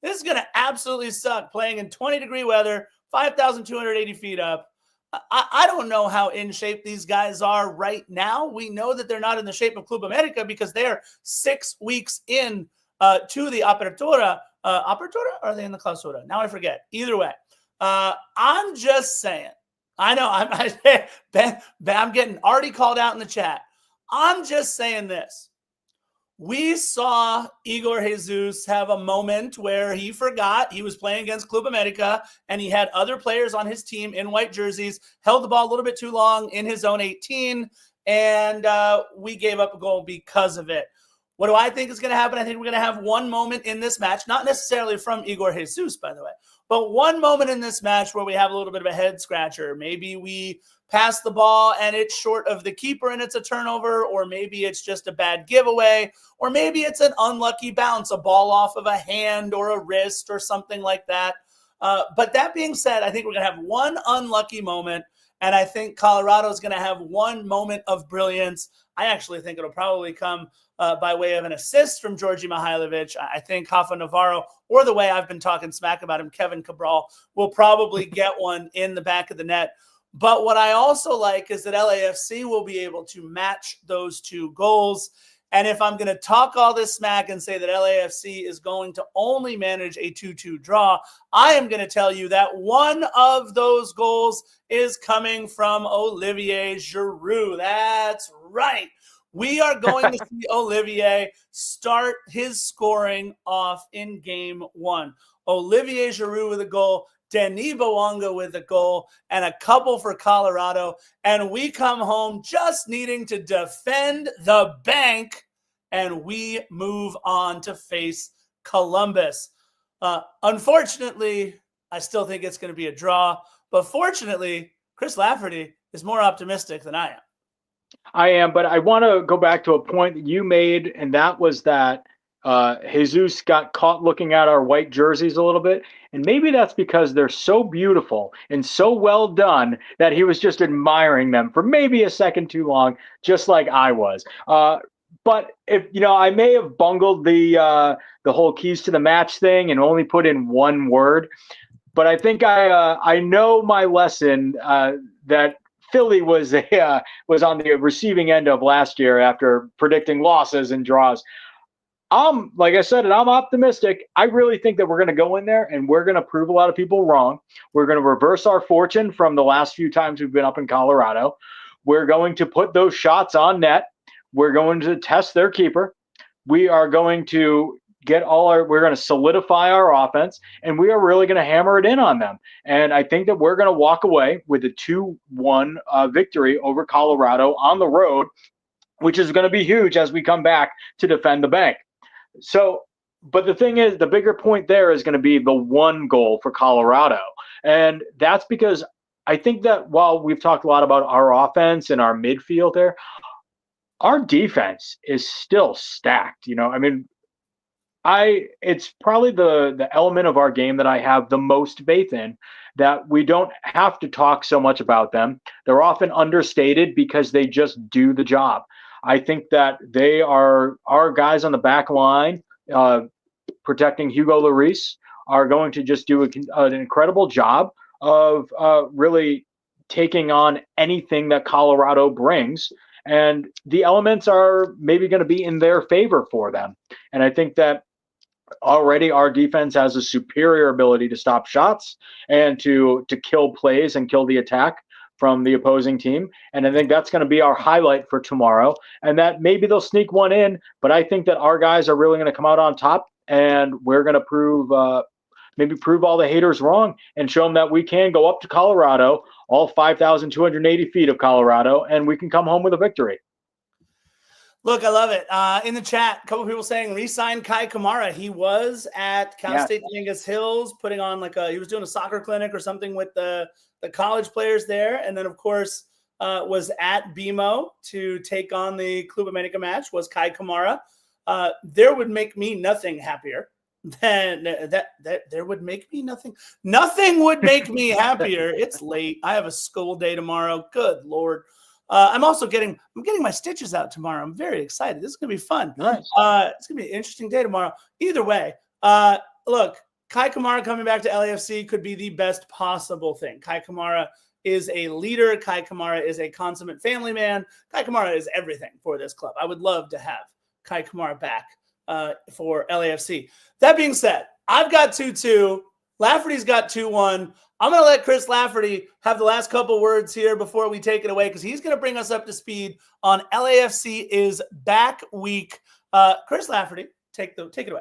This is going to absolutely suck, playing in 20-degree weather, 5,280 feet up. I don't know how in shape these guys are right now. We know that they're not in the shape of Club America because they are 6 weeks in to the Apertura. Apertura? Or are they in the Clausura? Now I forget. Either way. I'm just saying. I know I'm getting already called out in the chat. I'm just saying this. We saw Igor Jesus have a moment where he forgot he was playing against Club America and he had other players on his team in white jerseys, held the ball a little bit too long in his own 18, and we gave up a goal because of it. What do I think is going to happen? I think we're going to have one moment in this match, not necessarily from Igor Jesus, by the way, but one moment in this match where we have a little bit of a head scratcher. Maybe we pass the ball and it's short of the keeper and it's a turnover, or maybe it's just a bad giveaway, or maybe it's an unlucky bounce, a ball off of a hand or a wrist or something like that. But that being said, I think we're going to have one unlucky moment, and I think Colorado is going to have one moment of brilliance. I actually think it'll probably come by way of an assist from Georgi Mihailovic. I think Rafa Navarro, or the way I've been talking smack about him, Kevin Cabral, will probably get one in the back of the net. But what I also like is that LAFC will be able to match those 2 goals. And if I'm going to talk all this smack and say that LAFC is going to only manage a 2-2 draw, I am going to tell you that one of those goals is coming from Olivier Giroud. That's right. We are going to see Olivier start his scoring off in game 1. Olivier Giroud with a goal, Denis Bouanga with a goal, and a couple for Colorado. And we come home just needing to defend the bank, and we move on to face Columbus. Unfortunately, I still think it's going to be a draw. But fortunately, Chris Lafferty is more optimistic than I am. I am, but I want to go back to a point that you made, and that was that Jesus got caught looking at our white jerseys a little bit. And maybe that's because they're so beautiful and so well done that he was just admiring them for maybe a second too long, just like I was. But if I may have bungled the whole keys to the match thing and only put in one word, but I think I know my lesson that Philly was on the receiving end of last year after predicting losses and draws. Like I said, and I'm optimistic. I really think that we're going to go in there and we're going to prove a lot of people wrong. We're going to reverse our fortune from the last few times we've been up in Colorado. We're going to put those shots on net. We're going to test their keeper. We are going to we're going to solidify our offense, and we are really going to hammer it in on them. And I think that we're going to walk away with a 2-1 victory over Colorado on the road, which is going to be huge as we come back to defend the bank. So, but the thing is, the bigger point there is going to be the one goal for Colorado. And that's because I think that while we've talked a lot about our offense and our midfield there, our defense is still stacked. I mean, it's probably the element of our game that I have the most faith in, that we don't have to talk so much about them. They're often understated because they just do the job. I think that they are our guys on the back line protecting Hugo Lloris are going to just do an incredible job of really taking on anything that Colorado brings. And the elements are maybe going to be in their favor for them. And I think that already our defense has a superior ability to stop shots and to kill plays and kill the attack from the opposing team. And I think that's going to be our highlight for tomorrow. And that maybe they'll sneak one in, but I think that our guys are really going to come out on top, and we're going to prove all the haters wrong and show them that we can go up to Colorado, all 5,280 feet of Colorado, and we can come home with a victory. Look, I love it. In the chat, a couple of people saying re-sign Kai Kamara. He was at Cal State Dominguez Hills putting on he was doing a soccer clinic or something with the college players there. And then, of course, was at BMO to take on the Club America match was Kai Kamara. There would make me nothing happier than that there would make me nothing. Nothing would make me happier. It's late. I have a school day tomorrow. Good Lord. I'm getting my stitches out tomorrow. I'm very excited. This is going to be fun. Nice. It's going to be an interesting day tomorrow. Either way, look, Kai Kamara coming back to LAFC could be the best possible thing. Kai Kamara is a leader. Kai Kamara is a consummate family man. Kai Kamara is everything for this club. I would love to have Kai Kamara back for LAFC. That being said, I've got 2-2. Lafferty's got 2-1. I'm going to let Chris Lafferty have the last couple words here before we take it away, because he's going to bring us up to speed on LAFC is back week. Chris Lafferty, take it away.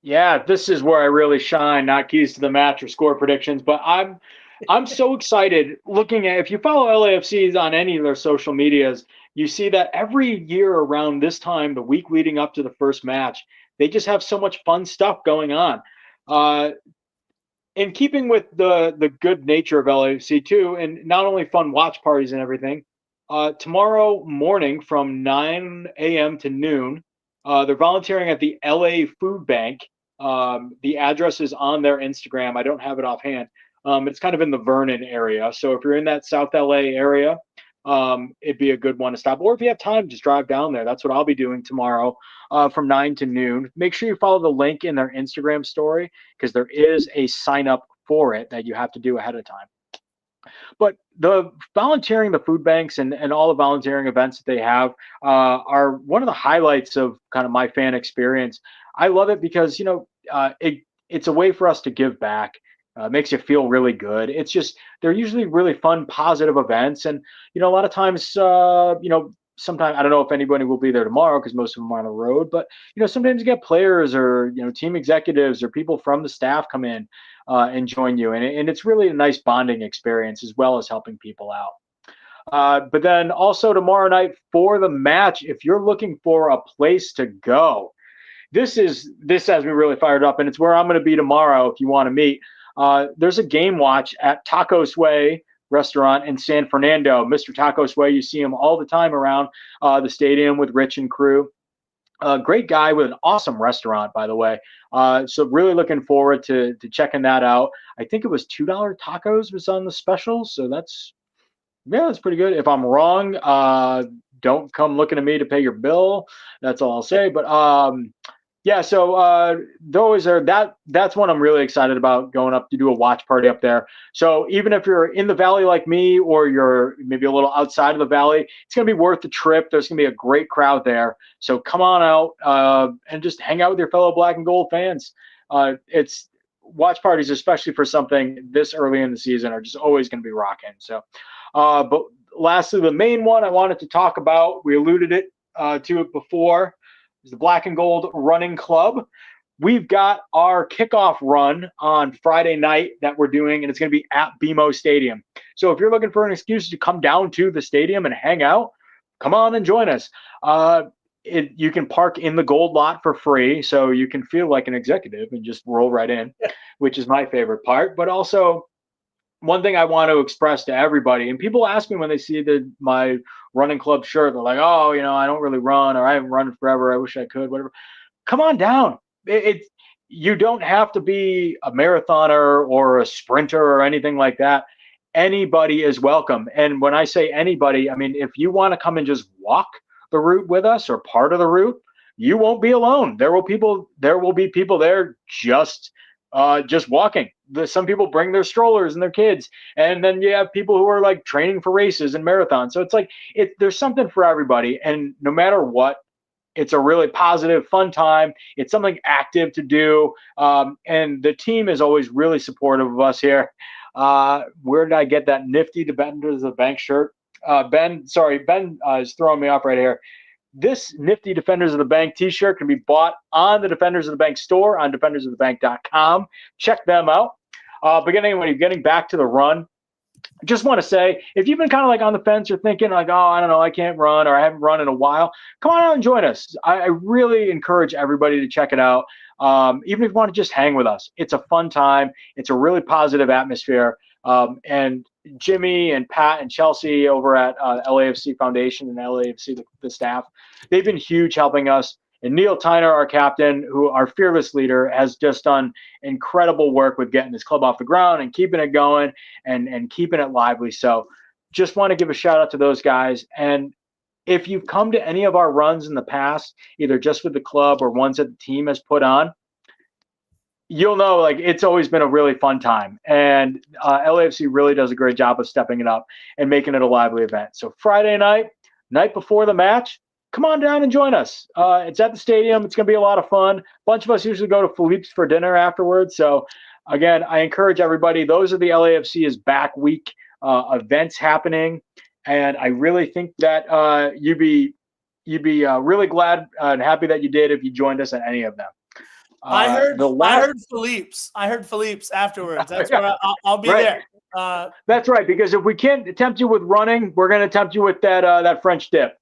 Yeah, this is where I really shine, not keys to the match or score predictions, but I'm so excited looking at, if you follow LAFCs on any of their social medias, you see that every year around this time, the week leading up to the first match, they just have so much fun stuff going on. In keeping with the good nature of LAFC too, and not only fun watch parties and everything, tomorrow morning from 9 a.m. to noon, they're volunteering at the LA Food Bank. The address is on their Instagram. I don't have it offhand. It's kind of in the Vernon area. So if you're in that South LA area, it'd be a good one to stop. Or if you have time, just drive down there. That's what I'll be doing tomorrow from 9 to noon. Make sure you follow the link in their Instagram story, because there is a sign up for it that you have to do ahead of time. But the volunteering, the food banks, and all the volunteering events that they have are one of the highlights of kind of my fan experience. I love it because, it's a way for us to give back. Makes you feel really good. It's just, they're usually really fun, positive events. And, a lot of times, sometimes, I don't know if anybody will be there tomorrow because most of them are on the road, but, sometimes you get players or, team executives or people from the staff come in and join you. And it's really a nice bonding experience as well as helping people out. But then also tomorrow night for the match, if you're looking for a place to go, this has me really fired up, and it's where I'm going to be tomorrow if you want to meet. There's a game watch at Tacos Way restaurant in San Fernando. Mr. Tacos Way, you see him all the time around the stadium with Rich and crew. Great guy with an awesome restaurant, by the way. So really looking forward to checking that out. I think it was $2 tacos was on the special, so that's pretty good. If I'm wrong, don't come looking at me to pay your bill. That's all I'll say. But yeah, so that's one I'm really excited about, going up to do a watch party up there. So even if you're in the valley like me, or you're maybe a little outside of the valley, it's gonna be worth the trip. There's gonna be a great crowd there. So come on out and just hang out with your fellow black and gold fans. It's watch parties, especially for something this early in the season, are just always going to be rocking. So, but lastly, the main one I wanted to talk about, we alluded to it before, is the Black and Gold Running Club. We've got our kickoff run on Friday night that we're doing, and it's going to be at BMO Stadium. So if you're looking for an excuse to come down to the stadium and hang out, come on and join us. You can park in the gold lot for free, so you can feel like an executive and just roll right in, which is my favorite part. But also, one thing I want to express to everybody, and people ask me when they see my running club shirt, they're like, oh, I don't really run, or I haven't run forever, I wish I could, whatever. Come on down. You don't have to be a marathoner or a sprinter or anything like that. Anybody is welcome. And when I say anybody, I mean, if you want to come and just walk the route with us, or part of the route, you won't be alone. There will be people there just walking. Some people bring their strollers and their kids, and then you have people who are like training for races and marathons. So it's like there's something for everybody, and no matter what, it's a really positive, fun time. It's something active to do, and the team is always really supportive of us here. Where did I get that nifty Defenders of the Bank shirt? Ben is throwing me off right here. This nifty Defenders of the Bank t-shirt can be bought on the Defenders of the Bank store on defendersofthebank.com. Check them out. But anyway, getting back to the run, I just want to say, if you've been kind of like on the fence, or thinking like, oh, I don't know, I can't run, or I haven't run in a while, come on out and join us. I really encourage everybody to check it out. Even if you want to just hang with us, it's a fun time. It's a really positive atmosphere. And Jimmy and Pat and Chelsea over at LAFC Foundation and LAFC, the staff, they've been huge helping us. And Neil Tyner, our captain, our fearless leader, has just done incredible work with getting this club off the ground and keeping it going and keeping it lively. So just want to give a shout out to those guys. And if you've come to any of our runs in the past, either just with the club or ones that the team has put on, you'll know, like, it's always been a really fun time. And LAFC really does a great job of stepping it up and making it a lively event. So Friday night before the match, come on down and join us. It's at the stadium. It's going to be a lot of fun. A bunch of us usually go to Philippe's for dinner afterwards. So again, I encourage everybody. Those are the LAFC's back week events happening. And I really think that you'd be really glad and happy that you did if you joined us at any of them. I heard Philippe's. I heard Philippe's afterwards. That's where I'll be right there. That's right. Because if we can't tempt you with running, we're going to tempt you with that French dip.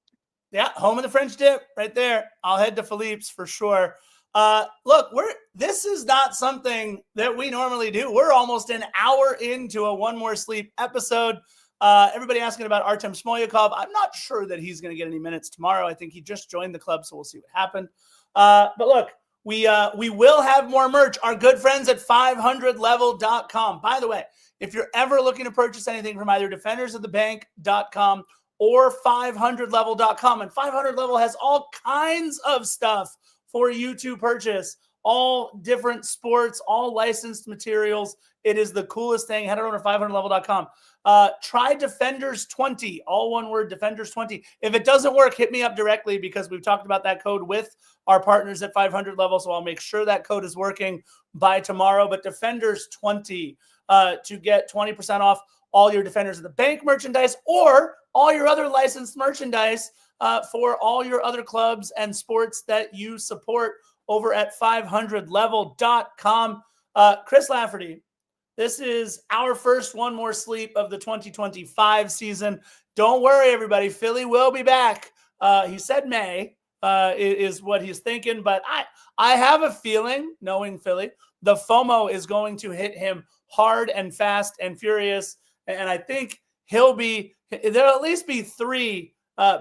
Yeah, home of the French dip, right there. I'll head to Philippe's for sure. Look, this is not something that we normally do. We're almost an hour into a One More Sleep episode. Everybody asking about Artem Smolyakov. I'm not sure that he's going to get any minutes tomorrow. I think he just joined the club, so we'll see what happened. But look, we will have more merch. Our good friends at 500level.com. By the way, if you're ever looking to purchase anything from either defendersofthebank.com or 500level.com, and 500level has all kinds of stuff for you to purchase, all different sports, all licensed materials. It is the coolest thing. Head on over to 500level.com. Try Defenders 20, all one word, Defenders 20. If it doesn't work, hit me up directly, because we've talked about that code with our partners at 500 Level. So I'll make sure that code is working by tomorrow. But Defenders 20 to get 20% off all your Defenders of the Bank merchandise, or all your other licensed merchandise for all your other clubs and sports that you support over at 500level.com. Chris Lafferty, this is our first One More Sleep of the 2025 season. Don't worry, everybody. Philly will be back. He said May is what he's thinking, but I have a feeling, knowing Philly, the FOMO is going to hit him hard and fast and furious. And I think there'll at least be 3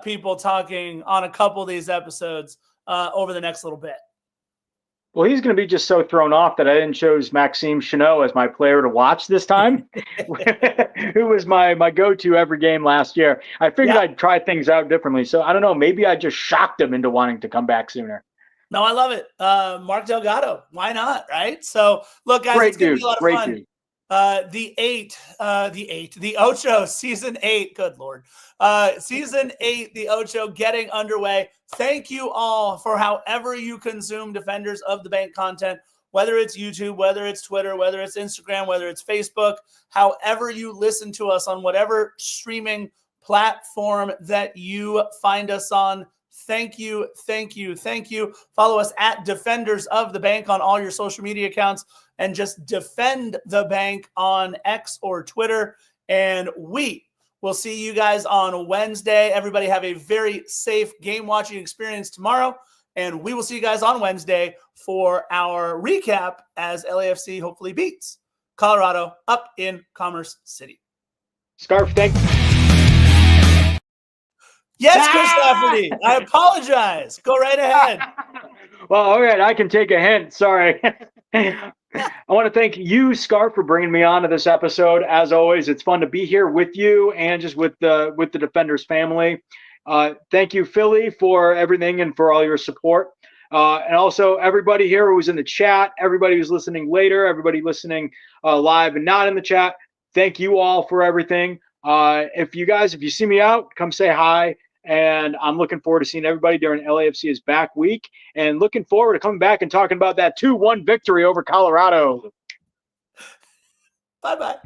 people talking on a couple of these episodes over the next little bit. Well, he's going to be just so thrown off that I didn't choose Maxime Chanot as my player to watch this time, who was my go-to every game last year. I figured I'd try things out differently. So I don't know. Maybe I just shocked him into wanting to come back sooner. No, I love it. Mark Delgado. Why not? Right. So look, guys, it's going to be a lot of fun. Dude. The Ocho season 8. Good Lord. Season 8, the Ocho getting underway. Thank you all for however you consume Defenders of the Bank content, whether it's YouTube, whether it's Twitter, whether it's Instagram, whether it's Facebook, however you listen to us on whatever streaming platform that you find us on. Thank you, thank you, thank you. Follow us at Defenders of the Bank on all your social media accounts, and just Defend the Bank on X or Twitter. And we will see you guys on Wednesday. Everybody have a very safe game watching experience tomorrow. And we will see you guys on Wednesday for our recap as LAFC hopefully beats Colorado up in Commerce City. Scarf, thank you. Yes, Chris Lafferty. I apologize. Go right ahead. Well, all right. I can take a hint. Sorry. I want to thank you, Scarf, for bringing me on to this episode. As always, it's fun to be here with you and just with the Defenders family. Thank you, Philly, for everything and for all your support. And also if here who's in the chat, everybody who's listening later, everybody listening live and not in the chat. Thank you all for everything. If you see me out, come say hi. And I'm looking forward to seeing everybody during LAFC's back week, and looking forward to coming back and talking about that 2-1 victory over Colorado. Bye-bye.